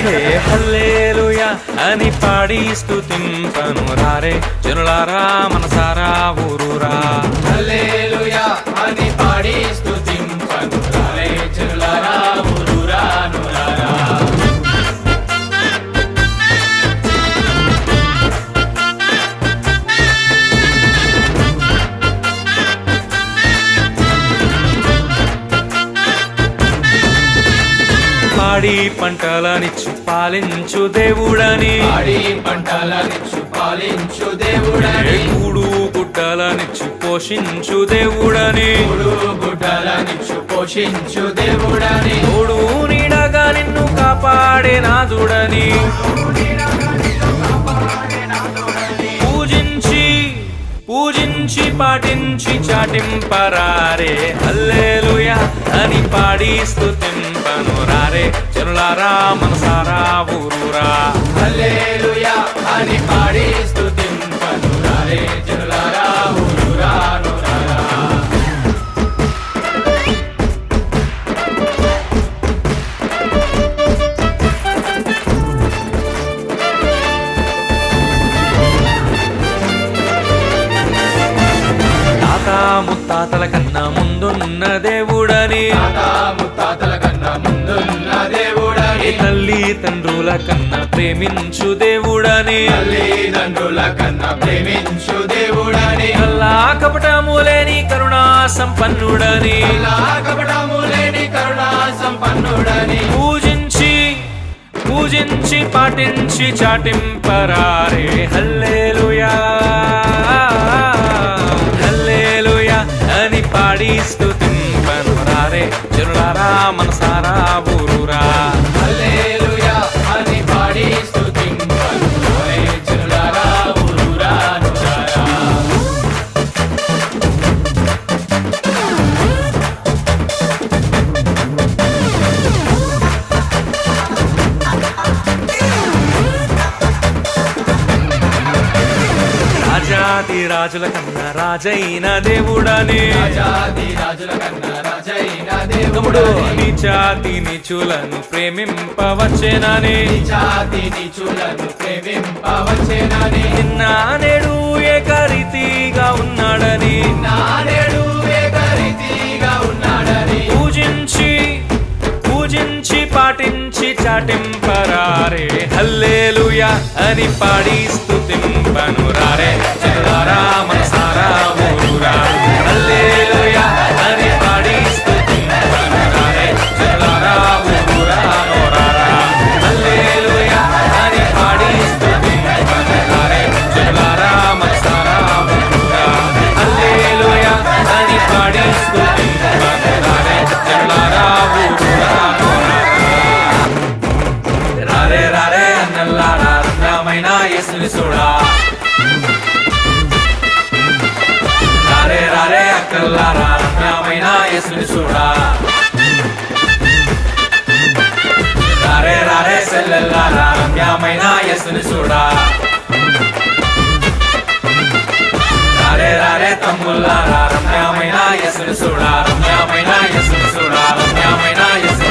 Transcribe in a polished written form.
హే హల్లెలూయా అని పాడి స్తుతింపను రారే జనులారా మనసారా ఊరూరా. హల్లెలూయా అని పాడి స్తుతింపను రారే జనులారా ఊరూరా నూరారా. పాడి పంటలనిచ్చు పాలించు దేవుడని, పాడి పంటలనిచ్చు పాలించు దేవుడని, కూడు గుడ్డలనిచ్చు పోషించు దేవుడని, మూడు గుడ్డలనిచ్చు పోషించు దేవుడని, తోడు నీడగా నిన్ను కాపాడే నాదుడని, పూజించి పాటించి చాటింపరారే హల్లెలూయా అని పాడి స్తుతింపను రారే జనులారా మనసారా ఊరూరా. హల్లెలూయా అని పాడి స్తుతింపను రారే జనులారా ఊరూరా నూరారా. ముత్తాతల కన్నా ముందున్న దేవుడని, ముత్తాతల కన్నా ముందున్న దేవుడని, తల్లి తండ్రుల కన్నా ప్రేమించు దేవుడని, తల్లిదండ్రుల కన్నా ప్రేమించు దేవుడని, కల్లా కపటము లేని కరుణా సంపన్నుడని, కపటము లేని కరుణా సంపన్నుడని, పూజించి పాటించి చాటింపరారే హల్లెలూయా అని పాడి స్తుతింపను రారే జనులారా మనసారా ఊరూరా. హల్లెలూయా అని పాడి స్తుతింపను రారే జనులారా ఊరూరా నూరారా. రాజాది రాజుల కన్నా రాజైన దేవుడని, రాజాది రాజుల కన్నా రాజైన తమ్ముడు దేవుడని, నీచాతి నీచులను ప్రేమింపవచ్చేనని, జాతి నీచులను ప్రేమింపవచ్చేనని, నిన్న నేడు ఏకరీతిగా ఉన్నాడని, నానేడు ఏకరీతిగా ఉన్నాడని, పూజించి పాటించి చాటింపరారే హల్లెలూయా అని పాడి స్తుతింపను రారే జనులారా మనసారా ఊరూరా. హల్లెలూయా అని పాడి స్తుతింపను రారే జనులారా ఊరూరా నూరారా. హల్లెలూయా అని పాడి స్తుతింపను రారే జనులారా మనసారా ఊరూరా. హల్లెలూయా అని పాడి స్తుతింపను రారే జనులారా ఊరూరా నూరారా. రారే రారే అన్నల్లారా రమ్యమైన యేసుని చూడా, రారే రారే అక్కల్లారా రమ్యమైన యేసుని చూడా, రారే రారే సెల్లెల్లారా రమ్యమైన యేసుని చూడా, రారే రారే తమ్ముల్లారా రమ్యమైన యేసుని చూడా, రమ్యమైన యేసుని చూడా, రమ్యమైన యేసుని